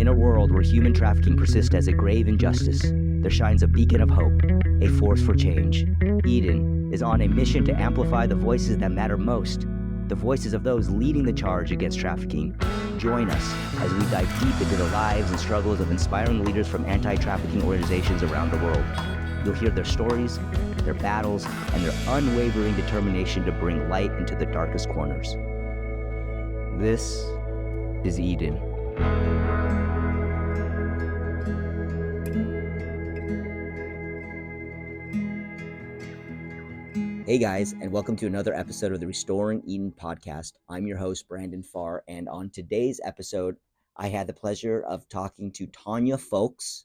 In a world where human trafficking persists as a grave injustice, there shines a beacon of hope, a force for change. Eden is on a mission to amplify the voices that matter most, the voices of those leading the charge against trafficking. Join us as we dive deep into the lives and struggles of inspiring leaders from anti-trafficking organizations around the world. You'll hear their stories, their battles, and their unwavering determination to bring light into the darkest corners. This is Eden. Hey guys, and welcome to another episode of the Restoring Eden podcast. I'm your host, Brandon Farr, and on today's episode, I had the pleasure of talking to Tonya Folks.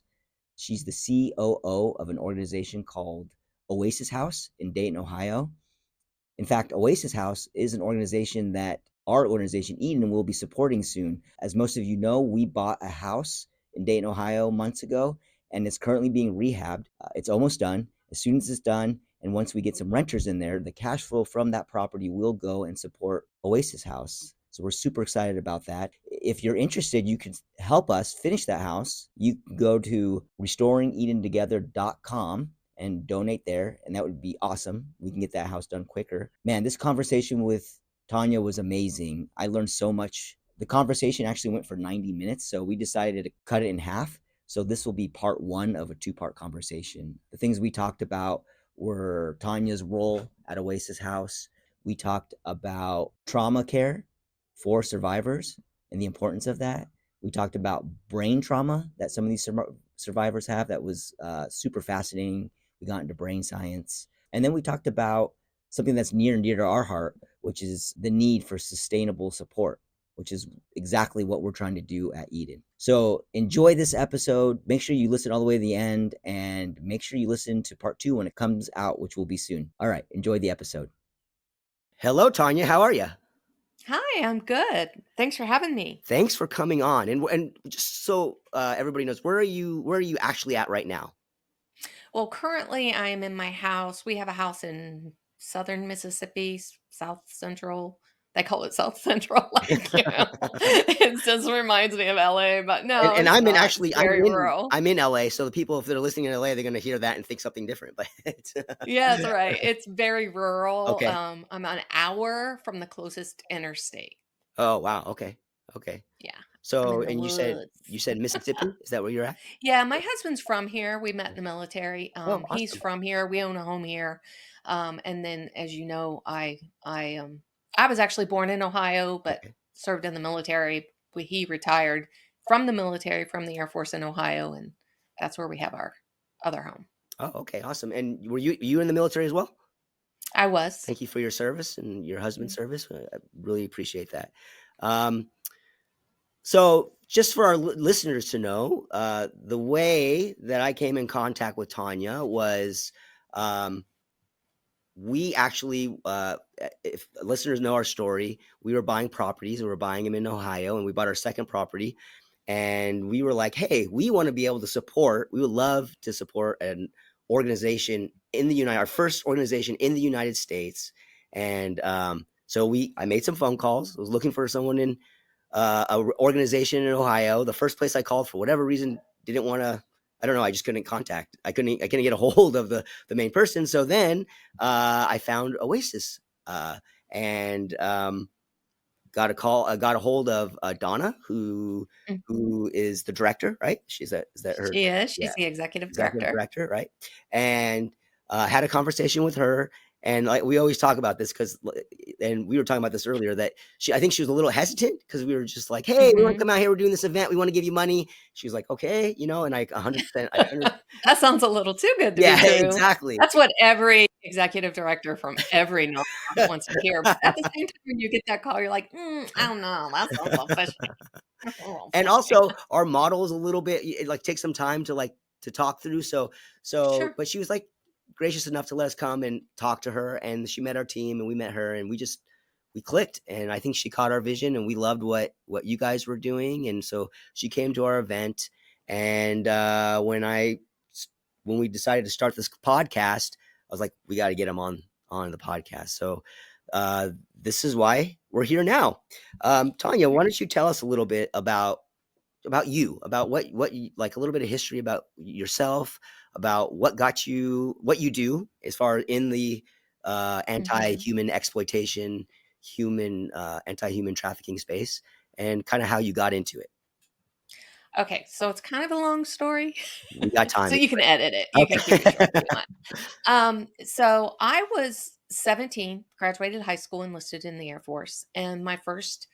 She's the COO of an organization called Oasis House in Dayton, Ohio. In fact, Oasis House is an organization that our organization, Eden, will be supporting soon. As most of you know, we bought a house in Dayton, Ohio months ago, and it's currently being rehabbed. It's almost done. As soon as it's done, and once we get some renters in there, the cash flow from that property will go and support Oasis House. So we're super excited about that. If you're interested, you can help us finish that house. You can go to restoringedentogether.com and donate there, and that would be awesome. We can get that house done quicker. Man, this conversation with Tonya was amazing. I learned so much. The conversation actually went for 90 minutes, so we decided to cut it in half. So this will be part one of a two-part conversation. The things we talked about were Tonya's role at Oasis House. We talked about trauma care for survivors and the importance of that. We talked about brain trauma that some of these survivors have. That was super fascinating. We got into brain science. And then we talked about something that's near and dear to our heart, which is the need for sustainable support, which is exactly what we're trying to do at Eden. So enjoy this episode. Make sure you listen all the way to the end, and make sure you listen to part two when it comes out, which will be soon. All right, enjoy the episode. Hello, Tonya. How are you? Hi, I'm good. Thanks for having me. Thanks for coming on. And just so everybody knows, where are you actually at right now? Well, currently I am in my house. We have a house in southern Mississippi, South Central. They call it South Central. It just reminds me of LA, but no, And it's I'm in not. It's very rural. I'm in LA, so the people, if they're listening in LA, they're going to hear that and think something different. But Yeah, that's right. It's very rural. Okay. I'm an hour from the closest interstate. Oh wow. Okay. Yeah, I'm So, in the and you said woods. Mississippi? Is that where you're at? Yeah, my husband's from here. We met in the military. Oh, He's awesome. from here. We own a home here. And then, as you know, I was actually born in Ohio, but Okay. served in the military. He retired from the military, from the Air Force in Ohio, and that's where we have our other home. Oh, okay. Awesome. And were you in the military as well? I was. Thank you for your service and your husband's Mm. service. I really appreciate that. So just for our listeners to know, the way that I came in contact with Tonya was, we actually, if listeners know our story, we were buying properties. We were buying them in Ohio, and we bought our second property. And we were like, hey, we want to be able to support, we would love to support an organization in the our first organization in the United States. And so I made some phone calls. I was looking for someone in an organization in Ohio. The first place I called, for whatever reason, didn't want to, I don't know. I just couldn't contact. I couldn't get a hold of the main person. So then I found Oasis and got a hold of Donna, who is the director, right? Is that her? She is. Yeah, She's the executive executive director. director, right? And had a conversation with her. And like we always talk about this and we were talking about this earlier, that I think she was a little hesitant because we were just like, hey, we want to come out here. We're doing this event. We want to give you money. She was like, okay, and I 100%. That sounds a little too good to be Yeah, true. exactly. That's what every executive director from every nonprofit wants to hear. But at the same time, when you get that call, you're like, I don't know. That sounds a little fishy. And also our model is a little bit, it like takes some time to talk through. So, Sure. but she was like gracious enough to let us come and talk to her, and she met our team and we met her, and we clicked. And I think she caught our vision, and we loved what you guys were doing. And so she came to our event. And when we decided to start this podcast, I was like, we got to get him on the podcast. So this is why we're here now. Tonya, why don't you tell us a little bit about about you, about what you like, a little bit of history about yourself, about what got you what you do as far in the Mhm. anti-human exploitation, anti-human trafficking space, and kind of how you got into it. Okay, so it's kind of a long story, We got so time. It's you can edit it. You can keep it great. short if you want. So I was 17, graduated high school, enlisted in the Air Force, and my first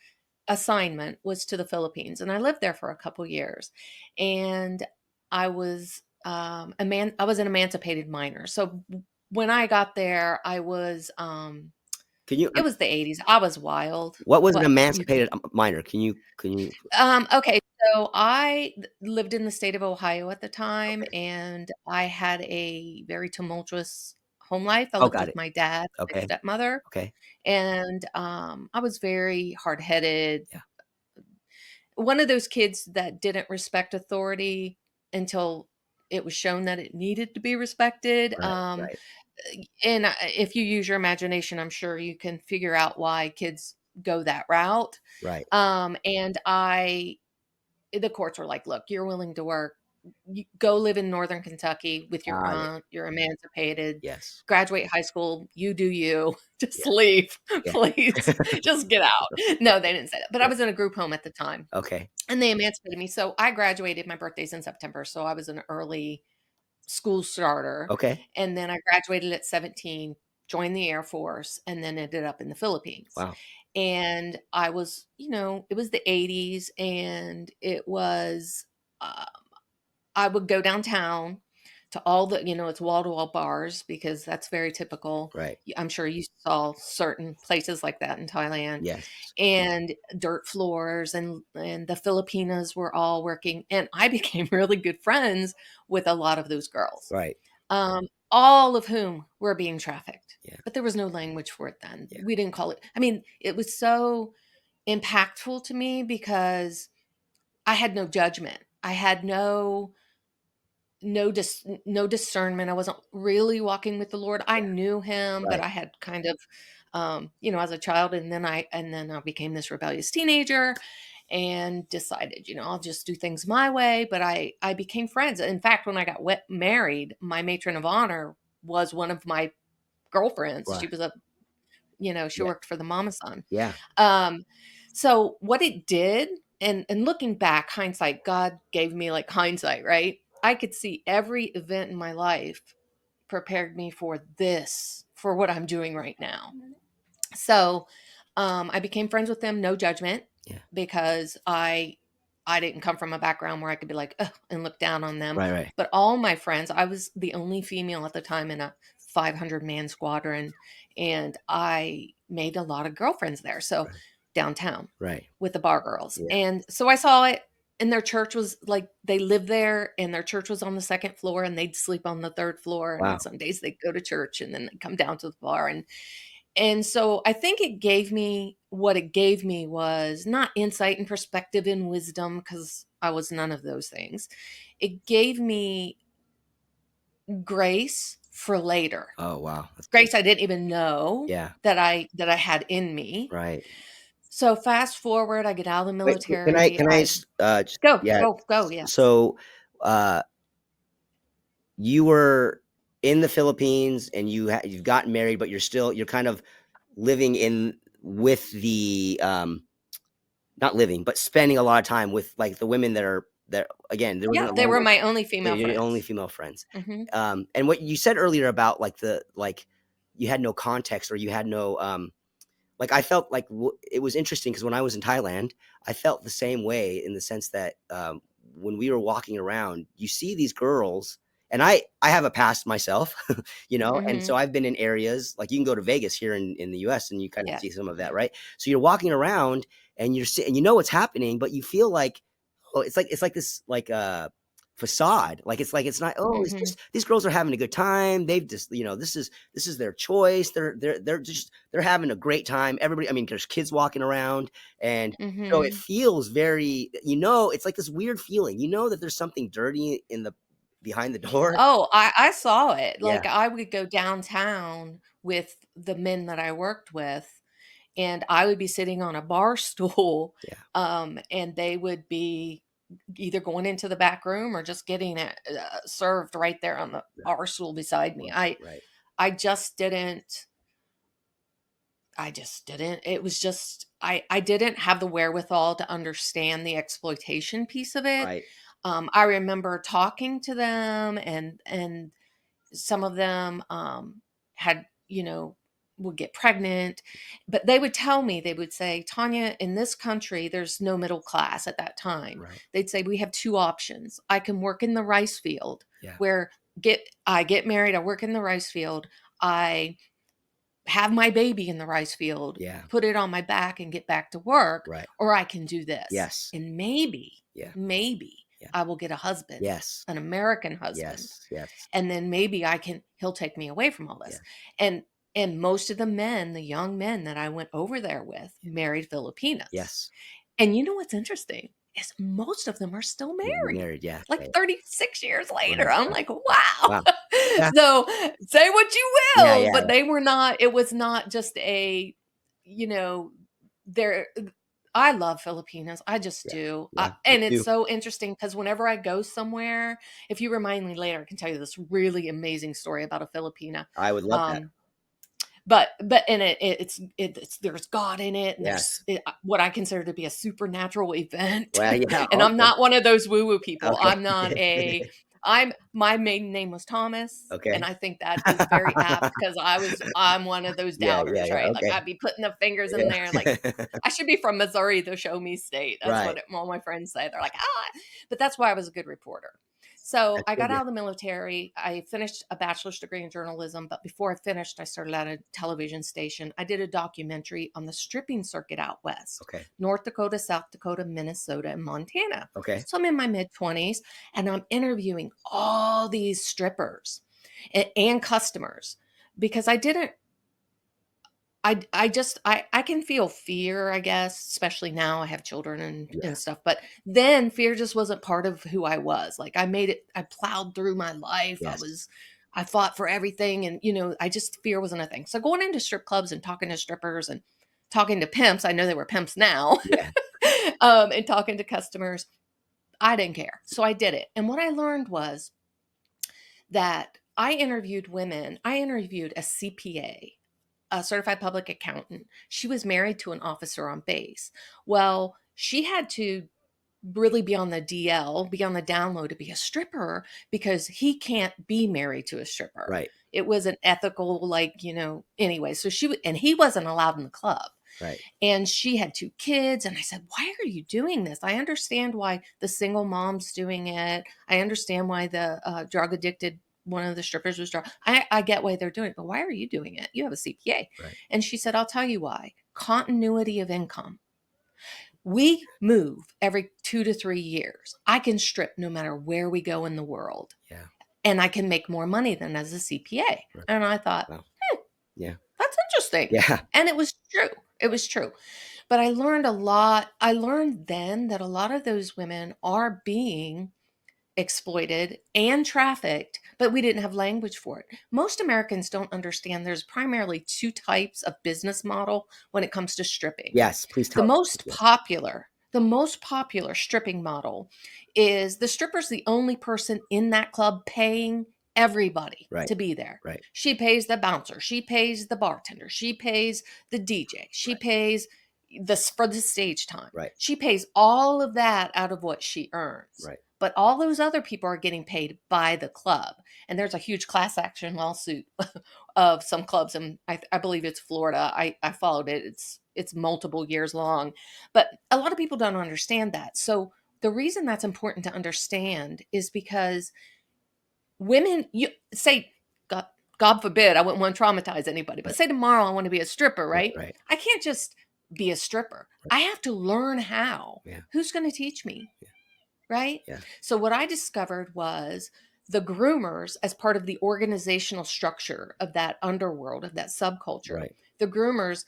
assignment was to the Philippines, and I lived there for a couple years. And I was I was an emancipated minor. So when I got there, I was Can you? it was the 80s. I was wild. What was an What you can emancipated minor? Can you? Okay, so lived in the state of Ohio at the time, Okay. and I had a very tumultuous home life. I Oh, lived got with it. my dad, my Okay. stepmother, Okay. and, I was very hard-headed. Yeah. One of those kids that didn't respect authority until it was shown that it needed to be respected, Right. Right. and, if you use your imagination, I'm sure you can figure out why kids go that route. Right. And I the courts were like, "Look, you're willing to work. You go live in Northern Kentucky with your Got it. aunt. You're emancipated. Yes. Graduate high school. You do you. Just Yeah. leave, Yeah. please. Just get out." No, they didn't say that, but I Yeah. was in a group home at the time, Okay. and they emancipated me. So I graduated. My birthday's in September, so I was an early school starter, Okay. and then I graduated at 17, joined the Air Force, and then ended up in the Philippines. Wow. And I was, it was the 80s, and it was, uh, I would go downtown to all it's wall to wall bars because that's very typical. Right. I'm sure you saw certain places like that in Thailand, Yes. and dirt floors, and the Filipinas were all working, and I became really good friends with a lot of those girls, Right. all of whom were being trafficked. Yeah. But there was no language for it then. Yeah. We didn't call it. I mean, it was so impactful to me because I had no judgment. I had no discernment. I wasn't really walking with the Lord. I knew him, but Right. I had kind of as a child, and then I became this rebellious teenager and decided, I'll just do things my way, but I became friends. In fact, when I got married, my matron of honor was one of my girlfriends. She Right. was she Yeah. worked for the mama son. Yeah. Um, so what it did, and looking back, hindsight, God gave me like hindsight, right? I could see every event in my life prepared me for for what I'm doing right now. So I became friends with them, no judgment, Yeah. because I didn't come from a background where I could be like, ugh, and look down on them. Right. Right. But all my friends, I was the only female at the time in a 500-man squadron, and I made a lot of girlfriends there. So Right. downtown Right. with the bar girls. Yeah. And so I saw it, and their church was like, they lived there, and their church was on the second floor, and they'd sleep on the third floor. And on Wow. Sundays they'd go to church, and then they'd come down to the bar. And so I think what it gave me was not insight and perspective and wisdom, because I was none of those things. It gave me grace for later. Oh, wow. That's good. Grace I didn't even know Yeah. that I had in me. Right. So fast forward, I get out of the Wait, can I military. I just go, yeah. go, go, yes. So, uh, you were in the Philippines and you've gotten married, but you're kind of living in with the, not living, but spending a lot of time with, like, the women that are that again, there wasn't Yeah, a they were language. my only They're female your only friends. female friends. Mhm. And what you said earlier about, like, you had no context or you had no, like, I felt like it was interesting because when I was in Thailand, I felt the same way in the sense that, when we were walking around, you see these girls, and I have a past myself, and so Mhm. I've been in areas like you can go to Vegas here in the US and you kind of see Yes. some of that, right? So you're walking around and and you know what's happening, but you feel like, oh, it's like this like facade. Like it's not, oh, it's Mhm. just these girls are having a good time. They've just, this is their choice. They're having a great time. Everybody, I mean, there's kids walking around, and so it Mhm. feels very, it's like this weird feeling. You know that there's something dirty in the behind the door. Oh, I saw it. Yeah, Like, I would go downtown with the men that I worked with, and I would be sitting on a bar stool, yeah, and they would be either going into the back room or just getting it served right there on the Yeah. bar stool beside me. Right. Right. I just didn't. It was just I didn't have the wherewithal to understand the exploitation piece of it. Right. I remember talking to them, and some of them had, would get pregnant, but they would tell me, they would say, Tanya, in this country, there's no middle class at that time. Right. They'd say, we have two options. I can work in the rice field Yeah. where I get married, I work in the rice field, I have my baby in the rice field, Yeah. put it on my back and get back to work, Right. or I can do this. Yes. And maybe, Yeah. maybe Yeah. I will get a husband, Yes. an American husband. Yes. Yes. And then maybe he'll take me away from all Yeah. this. And and most of the men, the young men that I went over there with, married Filipinas. Yes. And you know what's interesting is most of them are still married. Married. Yeah. Like Yeah. 36 years later. Right. I'm Right. like, wow. Wow. Yeah. So say what you Yeah. will, Yeah. but they were not, it was not just a, you know, there. I love Filipinos. I just Yeah. do. Yeah. Me And it's too. so interesting because whenever I go somewhere, if you remind me later, I can tell you this really amazing story about a Filipina. I would love that. Um, but in it's there's God in it, and there's Yes. what I consider to be a supernatural event. Well, yeah. And I'm Awesome. not one of those woo woo people. Okay. I'm my maiden name was Thomas, and Okay. I think that is very apt because I'm one of those Yeah. Yeah. doubters, Yeah. right? Like Okay. I'd be putting the fingers in there, like Yeah. I should be from Missouri, the show me state. That's Right. what all my friends say. They're like, but that's why I was a good reporter. So That's I good. got out of the military. I finished a bachelor's degree in journalism, but before I finished, I started at a television station. I did a documentary on the stripping circuit out west, Okay. North Dakota, South Dakota, Minnesota, and Montana. Okay. So I'm in my mid 20s and I'm interviewing all these strippers and customers because I can feel fear, I guess, especially now I have children and Yeah. stuff. But then fear just wasn't part of who I was. Like I plowed through my life. Yes. I fought for everything. And, I just fear wasn't a thing. So going into strip clubs and talking to strippers and talking to pimps, I know they were pimps now, Yeah. and talking to customers, I didn't care. So I did it. And what I learned was that I interviewed women. I interviewed a CPA, a certified public accountant. She was married to an officer on base. Well, she had to really be on the DL, be on the download to be a stripper because he can't be married to a stripper. Right. It was an ethical, like, anyway. So and he wasn't allowed in the club. Right. And she had two kids. And I said, why are you doing this? I understand why the single mom's doing it. I understand why the drug addicted one of the strippers was drug. I get why they're doing it, but why are you doing it? You have a CPA. Right. And she said, I'll tell you why. Continuity of income. We move every 2 to 3 years. I can strip no matter where we go in the world. Yeah. And I can make more money than as a CPA. Right. And I thought, Wow. Yeah. that's interesting. Yeah. And it was true. It was true. But I learned a lot. I learned then that a lot of those women are being exploited and trafficked, but we didn't have language for it. Most Americans don't understand there's primarily two types of business model when it comes to stripping. Yes. Please The tell us. most Yeah. popular, the most popular stripping model is the stripper's the only person in that club paying everybody Right. to be there. Right. She pays the bouncer, she pays the bartender, she pays the DJ, she pays this for the stage time. Right. She pays all of that out of what she earns. Right. But all those other people are getting paid by the club. And there's a huge class action lawsuit of some clubs, and I believe it's Florida. I followed it. It's multiple years long. But a lot of people don't understand that. So the reason that's important to understand is because women, you say, God forbid, I wouldn't want to traumatize anybody, but Right. say tomorrow I want to be a stripper, Right. right? Right. I can't just be a stripper. Right. I have to learn how. Yeah. Who's going to teach me? Yeah. Right? Yeah. So what I discovered was the groomers, as part of the organizational structure of that underworld, of that subculture, Right. the groomers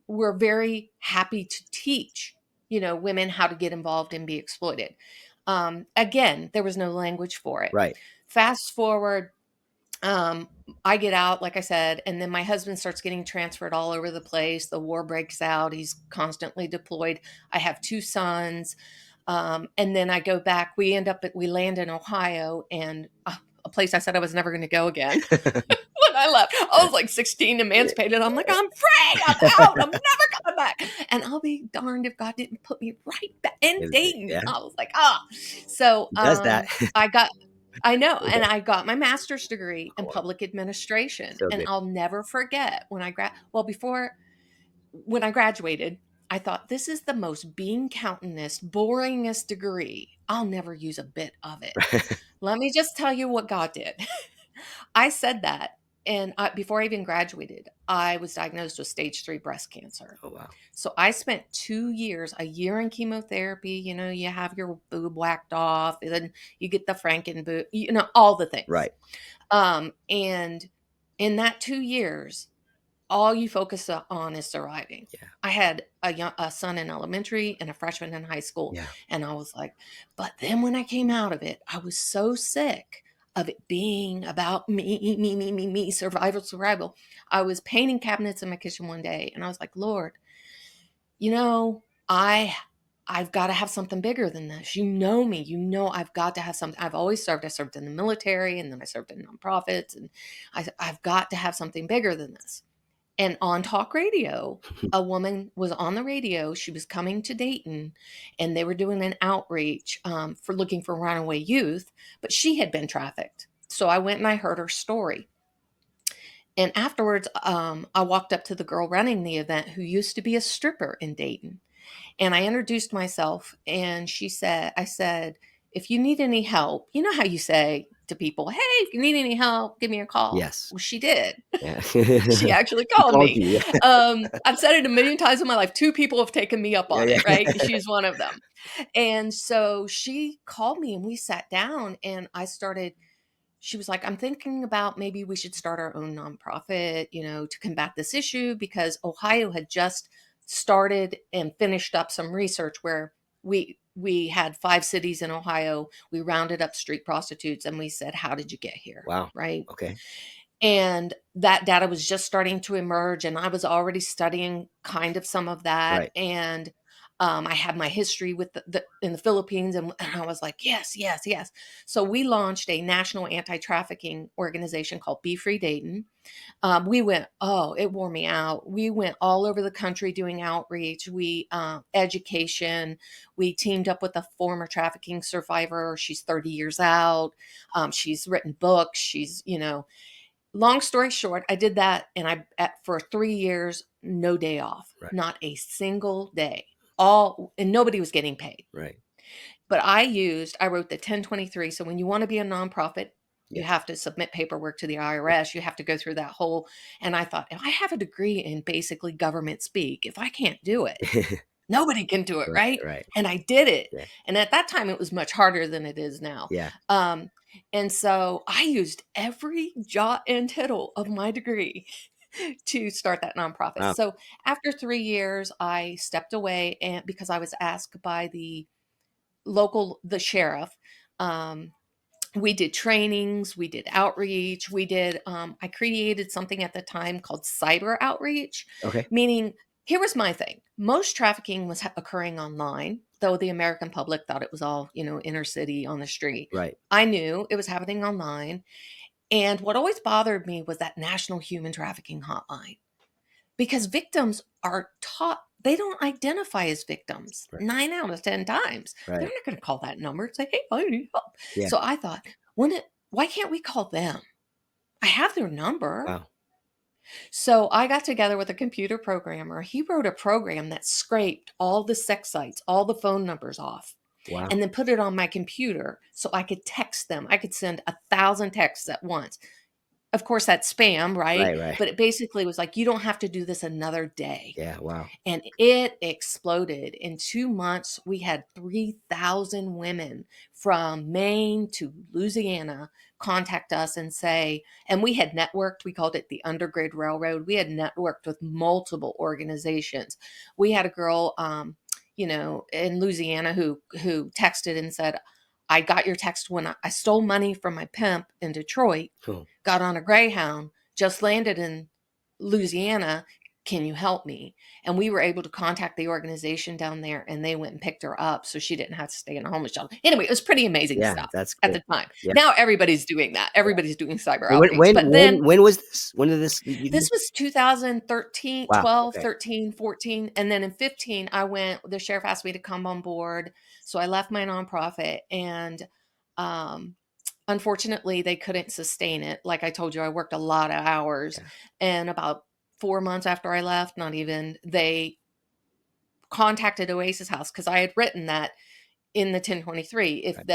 were very happy to teach, women how to get involved and be exploited. Again, there was no language for it. Right. Fast forward, um, I get out, like I said, and then my husband starts getting transferred all over the place. The war breaks out. He's constantly deployed. I have two sons. And then I go back. We land in Ohio, and a place I said I was never going to go again. When I left, I was like 16, Yeah, emancipated. I'm like, I'm free. I'm out. I'm never coming back. And I'll be darned if God didn't put me right back in Dayton. yeah, I was like, ah. So he does that. I got, I know, Yeah. and I got my master's degree in Oh, wow. public administration. So And good. I'll never forget before when I graduated, I thought this is the most bean countingest, boringest degree. I'll never use a bit of it. Let me just tell you what God did. I said that, and before I even graduated, I was diagnosed with stage 3 breast cancer. Oh, wow. So I spent 2 years, a year in chemotherapy. You have your boob whacked off, and then you get the Franken boob, all the things. Right. And in that 2 years, all you focus on is surviving. Yeah. I had a son in elementary and a freshman in high school. Yeah. And I was like, but then when I came out of it, I was so sick of it being about me, survival, survival. I was painting cabinets in my kitchen one day and I was like, Lord, you know, I I've got to have something bigger than this. You know me. You know I've got to have something. I've always served. I served in the military and then I served in nonprofits. And I've got to have something bigger than this. And on talk radio, a woman was on the radio. She was coming to Dayton and they were doing an outreach for looking for runaway youth, but she had been trafficked. So I went and I heard her story. And afterwards, I walked up to the girl running the event who used to be a stripper in Dayton. And I introduced myself and I said, if you need any help, you know how you say to people, hey, if you need any help, give me a call. Yes. Well, she did. Yeah. She actually He called called me. you. I've said it a million times in my life. 2 people have taken me up Yeah. on Yeah. it, right? She's one of them. And so she called me and we sat down and she was like, I'm thinking about maybe we should start our own nonprofit, to combat this issue because Ohio had just started and finished up some research where we had 5 cities in Ohio. We rounded up street prostitutes and we said, how did you get here? Wow. Right. Okay. And that data was just starting to emerge, and I was already studying kind of some of that. Right. And I had my history with in the Philippines, and I was like, yes, yes, yes. So we launched a national anti-trafficking organization called Be Free Dayton. It wore me out. We went all over the country doing outreach, education. We teamed up with a former trafficking survivor. She's 30 years out. She's written books. Long story short, I did that and for 3 years, no day off, Right. not a single day. And nobody was getting paid. Right. But I wrote the 1023. So when you want to be a nonprofit, you Yes. have to submit paperwork to the IRS. You have to go through that whole, and I thought, if I have a degree in basically government speak, if I can't do it, nobody can do it, Right. right? Right. And I did it. Yeah. And at that time, it was much harder than it is now. Yeah. And so I used every jot and tittle of my degree to start that nonprofit. Wow. So after 3 years, I stepped away and because I was asked by the sheriff. Um, we did trainings, we did outreach, I created something at the time called cyber outreach, Okay. meaning here was my thing. Most trafficking was occurring online, though the American public thought it was all, inner city on the street. Right. I knew it was happening online. And what always bothered me was that National Human Trafficking Hotline because victims are taught they don't identify as victims Right. 9 out of 10 times. They're Right. not going to call that number and say, hey, I need help. Yeah. So I thought, why can't we call them? I have their number. Wow. So I got together with a computer programmer. He wrote a program that scraped all the sex sites, all the phone numbers off, Wow. and then put it on my computer so I could text them. I could send 1,000 texts at once. Of course, that's spam, right? Right. Right. But it basically was like, you don't have to do this another day. Yeah. Wow. And it exploded. In 2 months, we had 3,000 women from Maine to Louisiana contact us and say, and we had networked, we called it the Undergrid Railroad. We had networked with multiple organizations. We had a girl, in Louisiana who texted and said, I got your text when I stole money from my pimp in Detroit, Oh. got on a Greyhound, just landed in Louisiana, Can you help me? And we were able to contact the organization down there, and they went and picked her up so she didn't have to stay in a homeless shelter. Anyway, it was pretty amazing Yeah, stuff that's at cool. the time. Yeah. Now everybody's doing that. Everybody's doing cyber And when outreach. when But then when when was this? When did this you do? this was 2013, Wow, 12, okay, 13, 14, and then in 15 I went the sheriff asked me to come on board. So I left my nonprofit and um unfortunately they couldn't sustain it. Like I told you, I worked a lot of hours yeah, and about 4 months after I left, not even, they contacted Oasis House because I had written that in the 1023 right,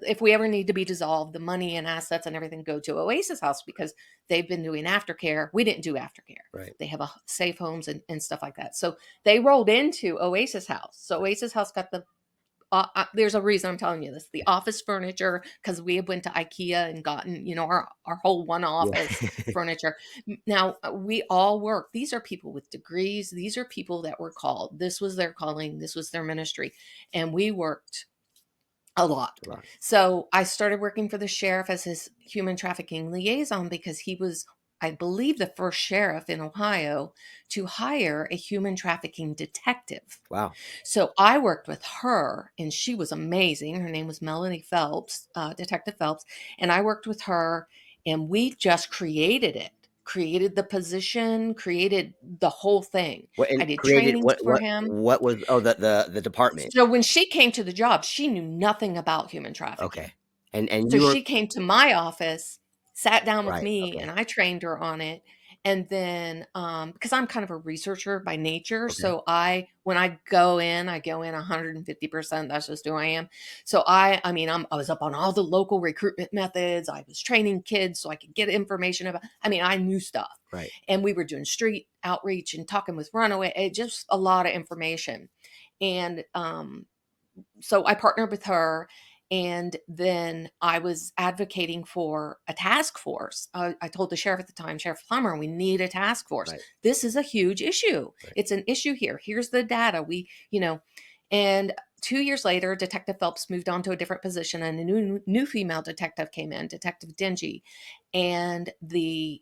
if we ever need to be dissolved, the money and assets and everything go to Oasis House because they've been doing aftercare. We didn't do aftercare. right, They have a safe homes and stuff like that. So they rolled into Oasis House. So Oasis House got the there's a reason I'm telling you this. The office furniture, because we went to IKEA and gotten, our whole one yeah, office furniture. Now, we all work. These are people with degrees. These are people that were called. This was their calling. This was their ministry. And we worked a lot. a lot, So I started working for the sheriff as his human trafficking liaison because he was, I believe, the first sheriff in Ohio to hire a human trafficking detective. wow, So I worked with her, and she was amazing. Her name was Melanie Phelps, Detective Phelps, and I worked with her, and we just created it, created the position, created the whole thing. what I and did created trainings what for what him. what was oh, the department, So when she came to the job, she knew nothing about human trafficking. okay, and So you were she came to my office, sat down with right, me, okay, and I trained her on it. And then, because I'm kind of a researcher by nature, okay, so when I go in 150%. That's just who I am. So I mean, I was up on all the local recruitment methods. I was training kids so I could get information about. I mean, I knew stuff, right, and we were doing street outreach and talking with runaway. Just a lot of information, and so I partnered with her. And then I was advocating for a task force. I told the sheriff at the time, Sheriff Plummer, we need a task force. right, This is a huge issue. right, It's an issue here. Here's the data. And 2 years later, Detective Phelps moved on to a different position, and a new female detective came in, Detective Dingy, and the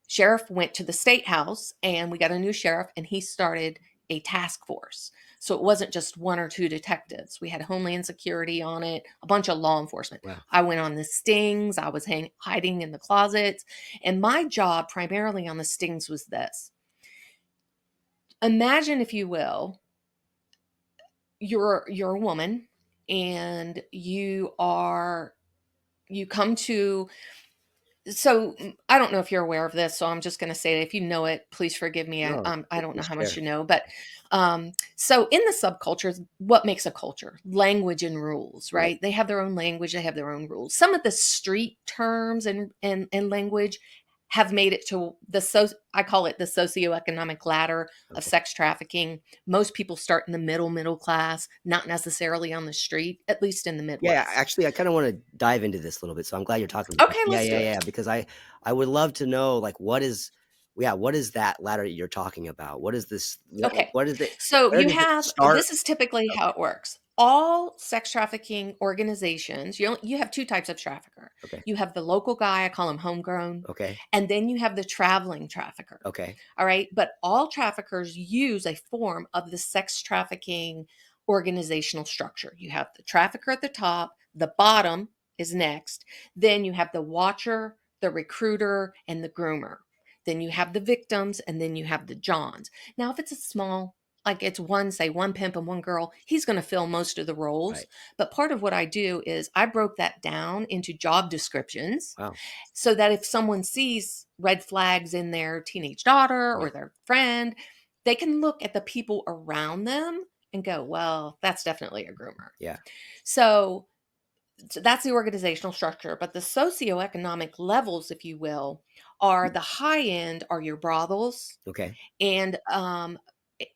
sheriff went to the state house, and we got a new sheriff, and he started a task force. So it wasn't just one or two detectives. We had Homeland Security on it, a bunch of law enforcement. wow, I went on the stings. I was hiding in the closets. And my job primarily on the stings was this. Imagine, if you will, you're a woman and you come to. So I don't know if you're aware of this, so I'm just going to say it. If you know it, please forgive me. no, I don't know please how much share, you know, but so in the subcultures, what makes a culture? Language and rules, right, right? They have their own language, they have their own rules. Some of the street terms and language have made it to I call it the socioeconomic ladder of okay. sex trafficking. Most people start in the middle class, not necessarily on the street, at least in the Yeah, Midwest. actually, I kinda wanna dive into this a little bit, so I'm glad you're talking about Okay, it. Yeah, let's do yeah, it. yeah, because I would love to know, like, what is that ladder you're talking about? What is this Okay. what is it So where you does it have start? this is typically how Okay, it works. All sex trafficking organizations, you have two types of trafficker. okay, You have the local guy, I call him homegrown, okay, and then you have the traveling trafficker. okay, All right. But all traffickers use a form of the sex trafficking organizational structure. You have the trafficker at the top, the bottom is next. Then you have the watcher, the recruiter, and the groomer. Then you have the victims, and then you have the Johns. Now, if it's a small, like it's one pimp and one girl, he's going to fill most of the roles. right. But part of what I do is I broke that down into job descriptions Wow, so that if someone sees red flags in their teenage daughter yeah, or their friend, they can look at the people around them and go, well, that's definitely a groomer. yeah, So, so that's the organizational structure. But the socioeconomic levels, if you will, are the high end are your brothels, okay, and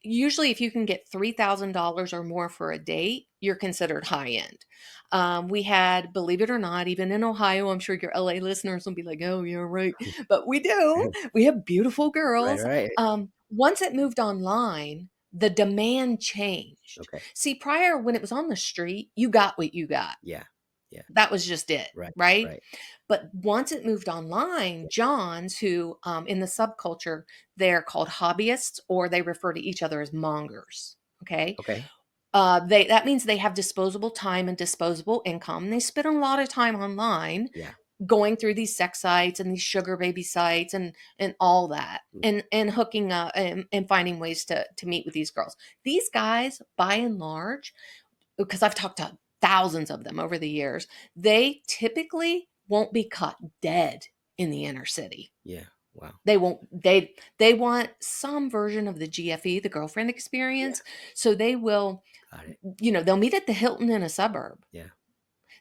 usually, if you can get $3,000 or more for a date, you're considered high end. We had, believe it or not, even in Ohio, I'm sure your LA listeners will be like, oh, you're right. But we do. We have beautiful right, girls. right, Once it moved online, the demand changed. okay, See, prior, when it was on the street, you got what you got. yeah, Yeah. That was just it, Right. right? Right. But once it moved online, Johns, who in the subculture, they're called hobbyists, or they refer to each other as mongers. Okay. Okay. That means they have disposable time and disposable income. They spend a lot of time online Yeah. going through these sex sites and these sugar baby sites and all that, Mm. and hooking up and finding ways to meet with these girls. These guys, by and large, because I've talked to thousands of them over the years, they typically won't be caught dead in the inner city. Yeah. Wow. They won't they want some version of the GFE, the girlfriend Yeah. experience. So they will, Got it. they'll meet at the Hilton in a suburb. Yeah.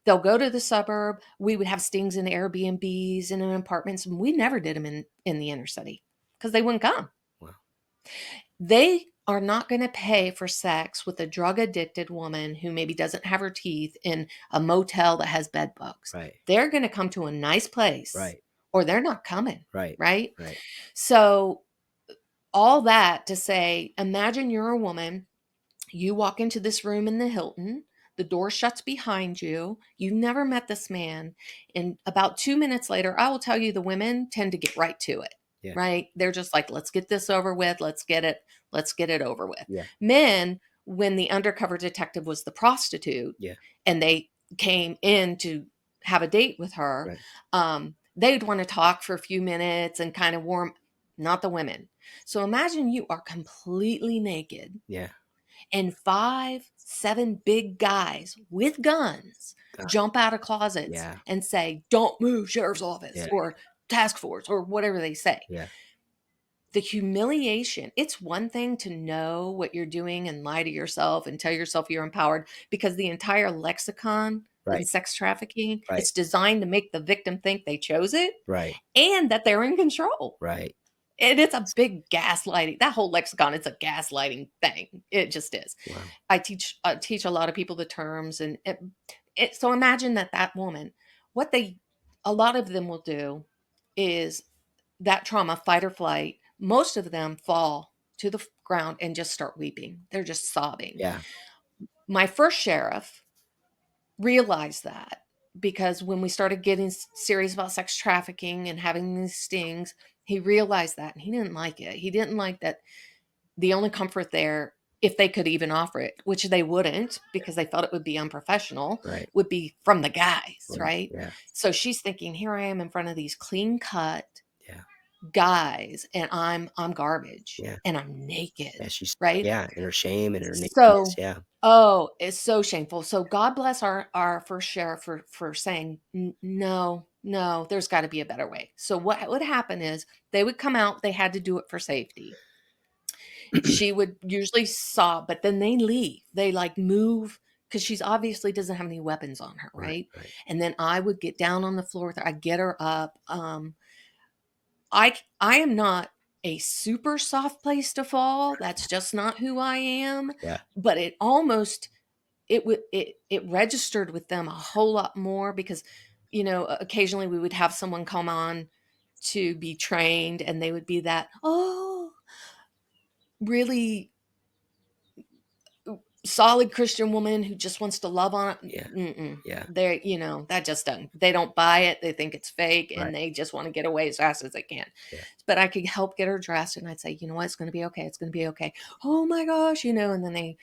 They'll go to the suburb. We would have stings in Airbnbs and in apartments, and we never did them in the inner city because they wouldn't come. Wow. They are not going to pay for sex with a drug addicted woman who maybe doesn't have her teeth in a motel that has bed bugs. Right. They're going to come to a nice place, Right. or they're not coming. Right. Right. Right. So, all that to say, imagine you're a woman. You walk into this room in the Hilton, the door shuts behind you. You've never met this man. And about 2 minutes later, I will tell you the women tend to get right to it, Yeah. right? They're just like, let's get this over with. Let's get it over with. Yeah. Men, when the undercover detective was the prostitute Yeah. and they came in to have a date with her, Right. they'd want to talk for a few minutes and kind of warm, not the women. So imagine you are completely naked Yeah. and 5, 7 big guys with guns Got it. jump out of closets Yeah. and say, "Don't move, sheriff's office," Yeah. or task force, or whatever they say. Yeah. The humiliation, it's one thing to know what you're doing and lie to yourself and tell yourself you're empowered, because the entire lexicon in Right. sex trafficking, Right. it's designed to make the victim think they chose it Right. and that they're in control. Right. And it's a big gaslighting. That whole lexicon, it's a gaslighting thing. It just is. Wow. I teach a lot of people the terms, and so imagine that woman, what a lot of them will do is that trauma, fight or flight. Most of them fall to the ground and just start weeping. They're just sobbing. Yeah. My first sheriff realized that, because when we started getting serious about sex trafficking and having these stings, he realized that, and he didn't like it. He didn't like that the only comfort there, if they could even offer it, which they wouldn't because they felt it would be unprofessional, Right. would be from the guys, Right. right? Yeah. So she's thinking, here I am in front of these clean cut Yeah. guys, and I'm garbage, Yeah. and I'm naked, Yeah. She's right? yeah, and her shame and her nakedness. So, Yeah. oh, it's so shameful. So God bless our first sheriff for saying, No, no, there's got to be a better way." So what would happen is they would come out, they had to do it for safety. She would usually sob, but then they leave. They like move because she's obviously doesn't have any weapons on her, Right. right? Right. And then I would get down on the floor with her. I get her up. I am not a super soft place to fall. That's just not who I am. Yeah. But it registered with them a whole lot more because, occasionally we would have someone come on to be trained, and they would be that, oh, really solid Christian woman who just wants to love on it. Yeah. Mm-mm. Yeah. That just doesn't, they don't buy it. They think it's fake, Right. and they just want to get away as fast as they can. Yeah. But I could help get her dressed, and I'd say, you know what, it's going to be okay. It's going to be okay. Oh my gosh, and then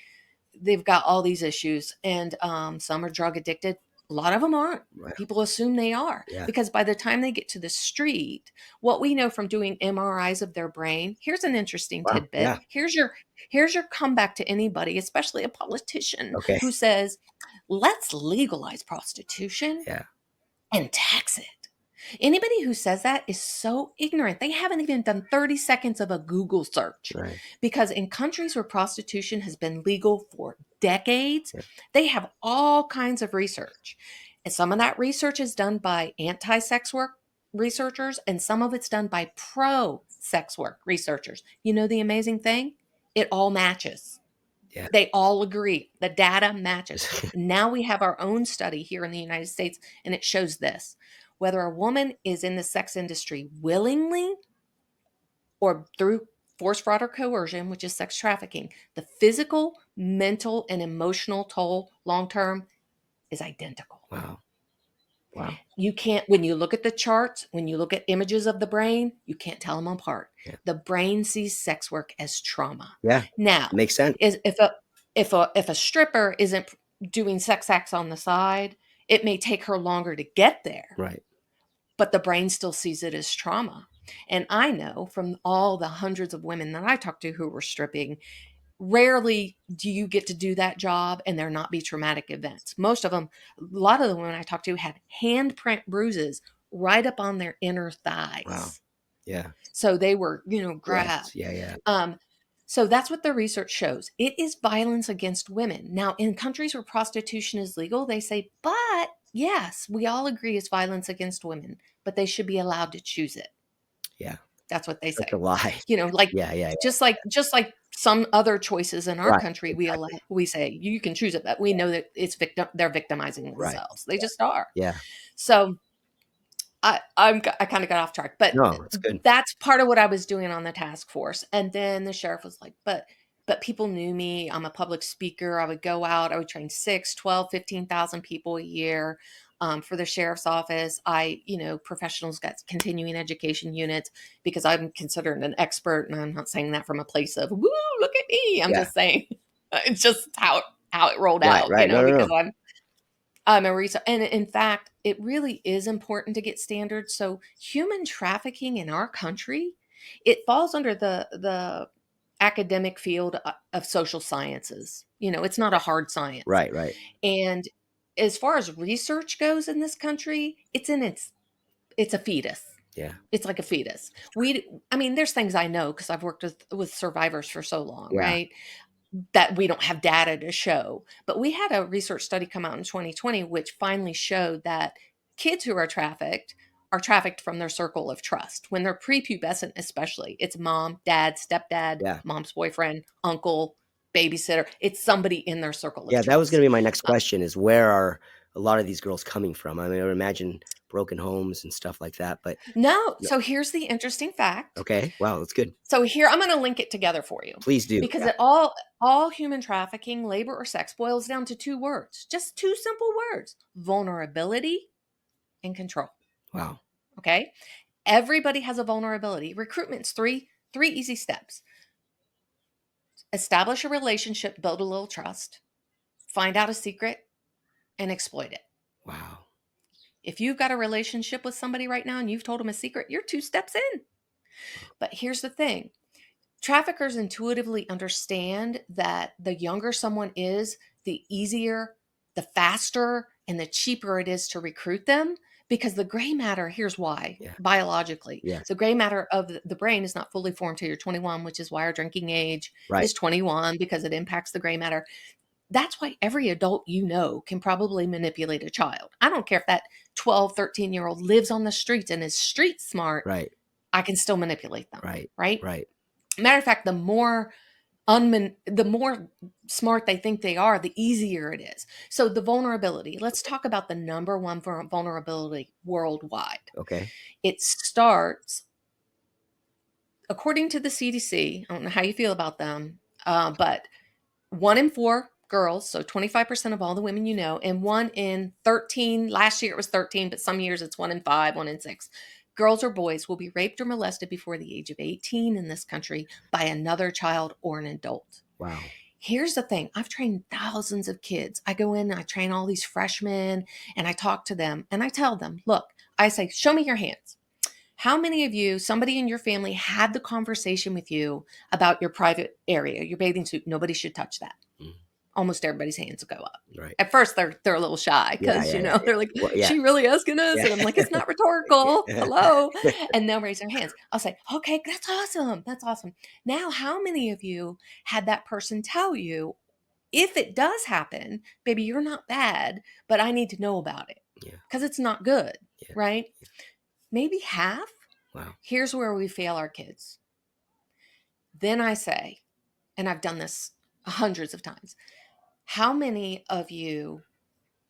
they've got all these issues, and some are drug addicted. A lot of them aren't. Right. People assume they are, Yeah. because by the time they get to the street, what we know from doing MRIs of their brain, here's an interesting Wow. tidbit. Yeah. Here's your comeback to anybody, especially a politician, Okay. who says, let's legalize prostitution Yeah. and tax it. Anybody who says that is so ignorant. They haven't even done 30 seconds of a Google search. Right. Because in countries where prostitution has been legal for decades, Yeah. they have all kinds of research. And some of that research is done by anti-sex work researchers, and some of it's done by pro-sex work researchers. You know the amazing thing? It all matches. Yeah. They all agree. The data matches. Now we have our own study here in the United States, and it shows this. Whether a woman is in the sex industry willingly or through force, fraud, or coercion, which is sex trafficking, the physical, mental, and emotional toll long term is identical. Wow. Wow. You can't, when you look at the charts, when you look at images of the brain, you can't tell them apart. Yeah. The brain sees sex work as trauma. Yeah. Now, Makes sense. if a stripper isn't doing sex acts on the side, it may take her longer to get there, Right. but the brain still sees it as trauma. And I know from all the hundreds of women that I talked to who were stripping, rarely do you get to do that job and there not be traumatic events. Most of them, a lot of the women I talked to had handprint bruises right up on their inner Wow. thighs. Yeah. So they were, Yes. grabbed. Yeah. Yeah. So that's what the research shows. It is violence against women. Now, in countries where prostitution is legal, they say, but yes, we all agree it's violence against women, but they should be allowed to choose it. Yeah. That's what they Such a say. lie. Like Yeah. Yeah. Yeah. just like some other choices in our Right. country, Exactly. we say you can choose it, but we know that they're victimizing Right. themselves. They just are. Yeah. So I kind of got off track, but No, it's good. that's part of what I was doing on the task force. And then the sheriff was like, but people knew me. I'm a public speaker. I would go out. I would train 6, 12, 15,000 people a year. For the sheriff's office, professionals got continuing education units because I'm considered an expert. And I'm not saying that from a place of, woo, look at me. I'm Yeah. just saying it's just how it rolled Right. out, Right. No. No. because No. I'm a research, and in fact, it really is important to get standards. So human trafficking in our country, it falls under the academic field of social sciences. It's not a hard science. Right. Right. And as far as research goes in this country, it's a fetus. Yeah. It's like a fetus. I mean, there's things I know because I've worked with survivors for so long, Yeah. right? That we don't have data to show. But we had a research study come out in 2020, which finally showed that kids who are trafficked from their circle of trust. When they're prepubescent, especially, it's mom, dad, stepdad, Yeah. mom's boyfriend, uncle, babysitter. It's somebody in their circle of Yeah. That was going trust. to be my next question: is where are a lot of these girls coming from? I mean, I would imagine broken homes and stuff like that. But No, no. so here's the interesting fact. Okay. Wow. That's good. So here I'm going to link it together for you Please do. because Yeah. all human trafficking, labor or sex boils down to two words, just two simple words: vulnerability and control. Wow. Okay? Everybody has a vulnerability. Recruitment's three easy steps. Establish a relationship, build a little trust, find out a secret, and exploit it. Wow. If you've got a relationship with somebody right now and you've told them a secret, you're 2 steps in. But here's the thing. Traffickers intuitively understand that the younger someone is, the easier, the faster, and the cheaper it is to recruit them because the gray matter, here's why, Yeah. biologically. Yes. The gray matter of the brain is not fully formed till you're 21, which is why our drinking age Right. is 21 because it impacts the gray matter. That's why every adult can probably manipulate a child. I don't care if that 12, 13-year-old lives on the streets and is street smart, Right. I can still manipulate them, Right. right? Right. Matter of fact, the more smart they think they are, the easier it is. So the vulnerability. Let's talk about the number one vulnerability worldwide. Okay. It starts, according to the CDC. I don't know how you feel about them, but 1 in 4 girls, so 25% of all the women and 1 in 13. Last year it was 13, but some years it's 1 in 5, 1 in 6. Girls or boys will be raped or molested before the age of 18 in this country by another child or an adult. Wow. Here's the thing. I've trained thousands of kids. I go in and I train all these freshmen and I talk to them and I tell them, look, I say, show me your hands. How many of you, somebody in your family had the conversation with you about your private area, your bathing suit? Nobody should touch that. Mm. Almost everybody's hands will go up. Right. At first, they're a little shy Yeah. because Yeah. Yeah. Yeah. they're like, Well, yeah. "She really asking us?" Yeah. And I'm like, "It's not rhetorical. Hello." And they'll raise their hands. I'll say, "Okay, that's awesome. That's awesome." Now, how many of you had that person tell you, if it does happen, baby, you're not bad, but I need to know about it Yeah. because it's not good, Yeah. right? Maybe half. Wow. Here's where we fail our kids. Then I say, and I've done this hundreds of times, how many of you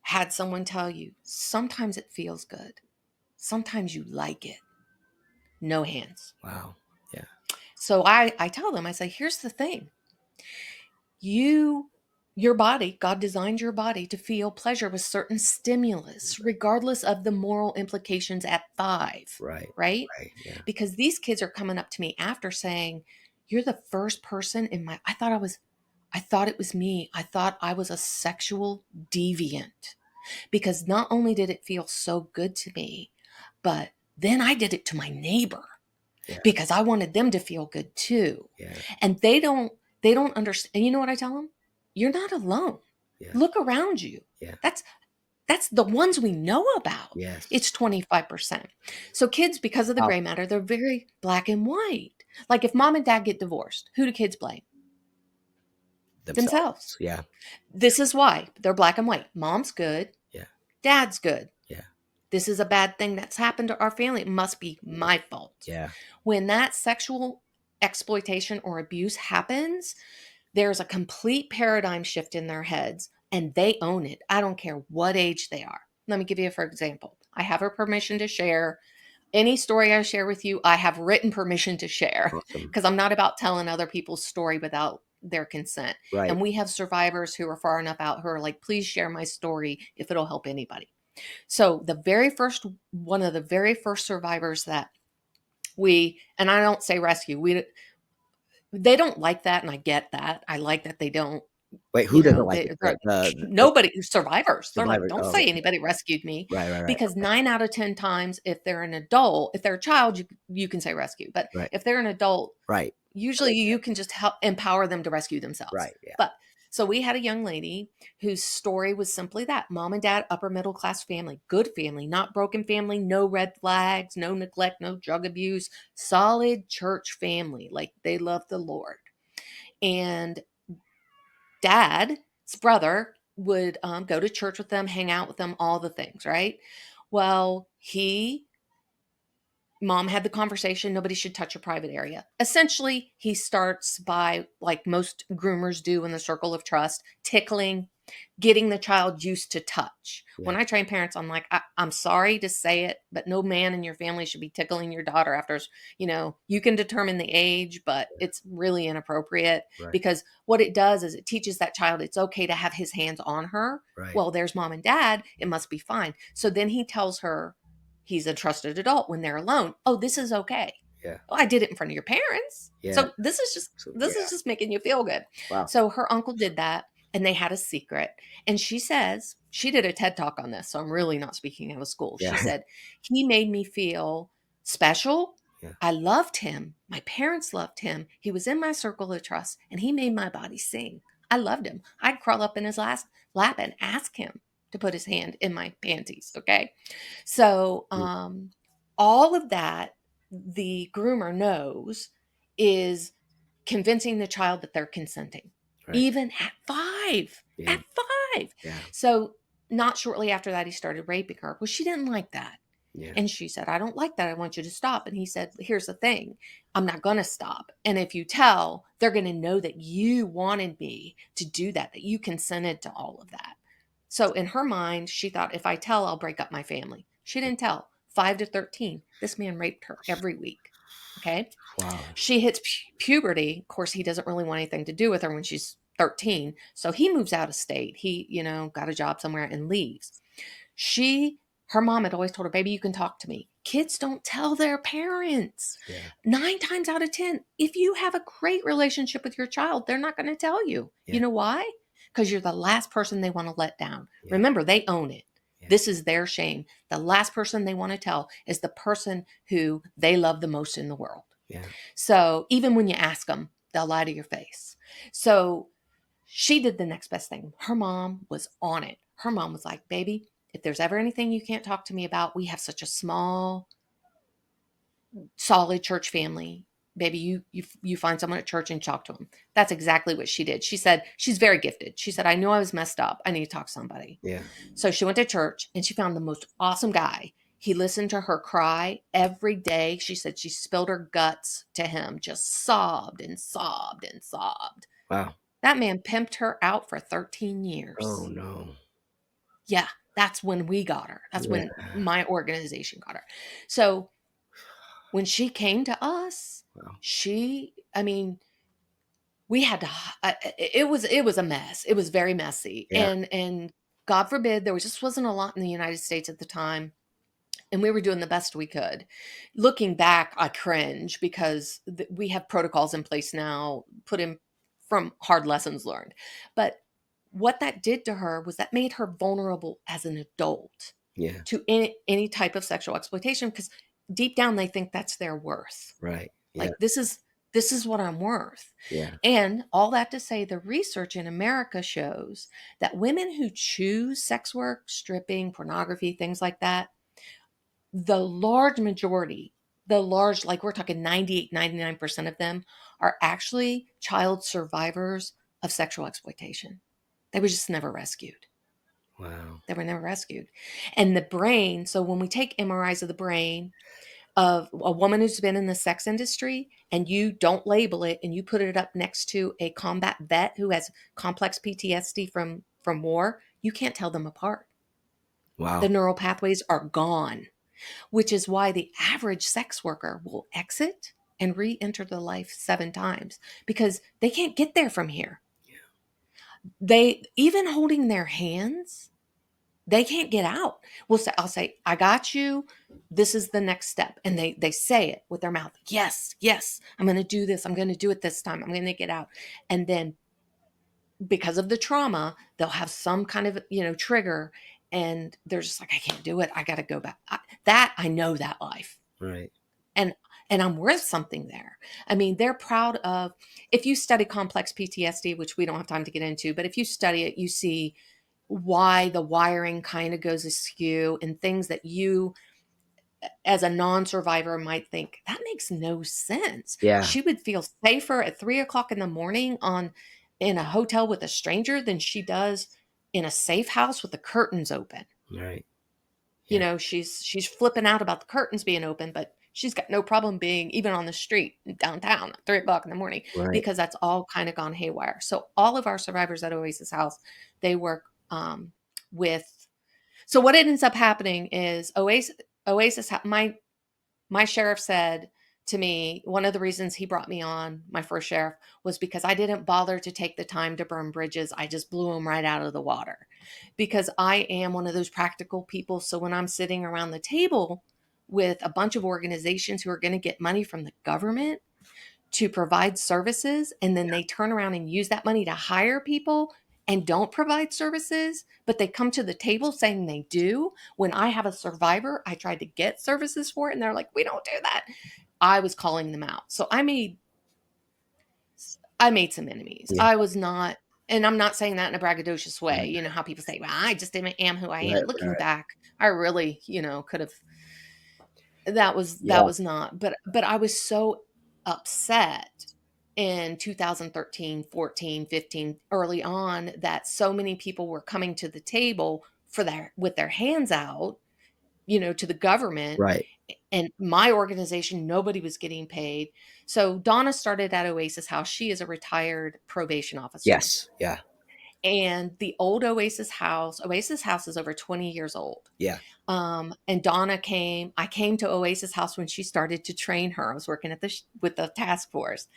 had someone tell you, sometimes it feels good, sometimes you like it? No hands. Wow. Yeah. So I tell them, I say, here's the thing. You Your body, God designed your body to feel pleasure with certain stimulus, regardless of the moral implications at 5, Right. right? Right. Yeah. Because these kids are coming up to me after saying, "You're the first person in my I thought it was me. I thought I was a sexual deviant because not only did it feel so good to me, but then I did it to my neighbor Yeah. because I wanted them to feel good too." Yeah. And they don't understand. And you know what I tell them? You're not alone. Yeah. Look around you. Yeah. That's the ones we know about. Yes. It's 25%. So kids, because of the Wow. gray matter, they're very black and white. Like if mom and dad get divorced, who do kids blame? Themselves. Themselves. Yeah. This is why they're black and white. Mom's good. Yeah. Dad's good. Yeah. This is a bad thing that's happened to our family. It must be my fault. Yeah. When that sexual exploitation or abuse happens, there's a complete paradigm shift in their heads and they own it. I don't care what age they are. Let me give you for example. I have her permission to share. Any story I share with you, I have written permission to share Awesome. because I'm not about telling other people's story without their consent. Right. And we have survivors who are far enough out who are like, please share my story if it'll help anybody. So one of the very first survivors that and I don't say rescue, they don't like that. And I get that. I like that they don't, Wait, who doesn't like it? they're The nobody, survivors. They're like, survivors. don't Oh, say okay. anybody rescued me Right. Right. Right. because Okay. 9 out of 10 times, if they're an adult, if they're a child, you can say rescue. But Right. if they're an adult, Right. usually you can just help empower them to rescue themselves. Right. Yeah. But so we had a young lady whose story was simply that mom and dad, upper middle class family, good family, not broken family, no red flags, no neglect, no drug abuse, solid church family. Like they love the Lord. And dad's brother would go to church with them, hang out with them, all the things, right? Well, mom had the conversation, nobody should touch a private area. Essentially, he starts by, like most groomers do in the circle of trust, tickling, getting the child used to touch. Yeah. When I train parents, I'm like, I'm sorry to say it, but no man in your family should be tickling your daughter after, you can determine the age, but it's really inappropriate Right. because what it does is it teaches that child it's okay to have his hands on her. Right. Well, there's mom and dad. It must be fine. So then he tells her he's a trusted adult when they're alone. Oh, this is okay. Yeah. Well, I did it in front of your parents. Yeah. So this is Yeah. just making you feel good. Wow. So her uncle did that and they had a secret. And she says, she did a TED talk on this. So I'm really not speaking out of school. Yeah. She said, he made me feel special. Yeah. I loved him. My parents loved him. He was in my circle of trust and he made my body sing. I loved him. I'd crawl up in his lap and ask him to put his hand in my panties. Okay. So, all of that the groomer knows is convincing the child that they're consenting, Right. even at 5. Yeah. At 5. Yeah. So, not shortly after that, he started raping her. Well, she didn't like that. Yeah. And she said, I don't like that. I want you to stop. And he said, here's the thing. I'm not going to stop. And if you tell, they're going to know that you wanted me to do that you consented to all of that. So in her mind, she thought, if I tell, I'll break up my family. She didn't tell. 5 to 13, this man raped her every week. Okay. Wow. She hits puberty. Of course, he doesn't really want anything to do with her when she's 13. So he moves out of state. He, got a job somewhere and leaves. Her mom had always told her, baby, you can talk to me. Kids don't tell their parents. Yeah. 9 times out of 10, if you have a great relationship with your child, they're not going to tell you. Yeah. You know why? Because you're the last person they want to let down. Yeah. Remember, they own it. Yeah. This is their shame. The last person they want to tell is the person who they love the most in the world. Yeah. So even when you ask them, they'll lie to your face. So she did the next best thing. Her mom was on it. Her mom was like, baby, if there's ever anything you can't talk to me about, we have such a small, solid church family. Baby, you find someone at church and talk to them. That's exactly what she did. She said, she's very gifted. She said, I knew I was messed up. I need to talk to somebody. Yeah. So she went to church and she found the most awesome guy. He listened to her cry every day. She said she spilled her guts to him, just sobbed and sobbed and sobbed. Wow. That man pimped her out for 13 years. Oh no. Yeah, that's when we got her. That's when my organization got her. So when she came to us, Wow. we had to it was a mess. It was very messy. Yeah. And God forbid, there just wasn't a lot in the United States at the time, and we were doing the best we could. Looking back, I cringe because we have protocols in place now put in from hard lessons learned. But what that did to her was that made her vulnerable as an adult Yeah. to any type of sexual exploitation, because deep down they think that's their worth. Right. Yeah. Like, this is what I'm worth. Yeah. And all that to say, the research in America shows that women who choose sex work, stripping, pornography, things like that, the large majority, like we're talking 98, 99% of them are actually child survivors of sexual exploitation. They were just never rescued. Wow. They were never rescued. And the brain, so when we take MRIs of the brain of a woman who's been in the sex industry, and you don't label it and you put it up next to a combat vet who has complex PTSD from war, you can't tell them apart. Wow. The neural pathways are gone, which is why the average sex worker will exit and re-enter the life 7 times, because they can't get there from here. They, even holding their hands, they can't get out. I'll say, I got you. This is the next step. And they say it with their mouth. Yes, yes, I'm going to do this. I'm going to do it this time. I'm going to get out. And then because of the trauma, they'll have some kind of, trigger, and they're just like, I can't do it. I got to go back. I know that life. Right. And I'm worth something there. I mean, they're proud of, if you study complex PTSD, which we don't have time to get into, but if you study it, you see why the wiring kind of goes askew, and things that you as a non-survivor might think that makes no sense. Yeah. She would feel safer at 3 o'clock in the morning in a hotel with a stranger than she does in a safe house with the curtains open. Right. She's flipping out about the curtains being open, but she's got no problem being even on the street downtown at 3 o'clock in the morning, Right. because that's all kind of gone haywire. So all of our survivors at Oasis House, they work with. So what ends up happening is Oasis. My sheriff said to me, one of the reasons he brought me on, my first sheriff, was because I didn't bother to take the time to burn bridges. I just blew them right out of the water, because I am one of those practical people. So when I'm sitting around the table with a bunch of organizations who are going to get money from the government to provide services, and then they turn around and use that money to hire people and don't provide services, but they come to the table saying they do. When I have a survivor, I tried to get services for it, and they're like, we don't do that. I was calling them out. So I made some enemies. Yeah. I was not, and I'm not saying that in a braggadocious way. You know how people say, well, I just am who I am. Right, Looking right. back, I really, could have, that was not, but I was so upset in 2013, 14, 15, early on, that so many people were coming to the table with their hands out, to the government. Right. And my organization, nobody was getting paid. So Donna started at Oasis House. She is a retired probation officer. Yes. Yeah. And the old Oasis House is over 20 years old. Yeah. And I came to Oasis House when she started to train her. I was working with the task force.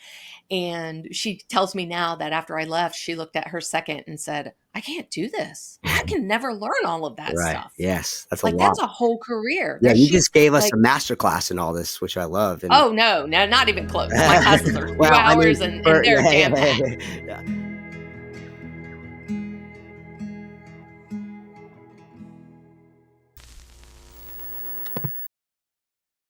And she tells me now that after I left, she looked at her second and said, I can't do this. I can never learn all of that Right. stuff. Yes. That's a Like, lot. that's a whole career. Yeah. You She, just gave us like, a master class in all this, which I love. And oh no, not even close. My classes are 2 well, I mean, hours, and they're jam packed. yeah.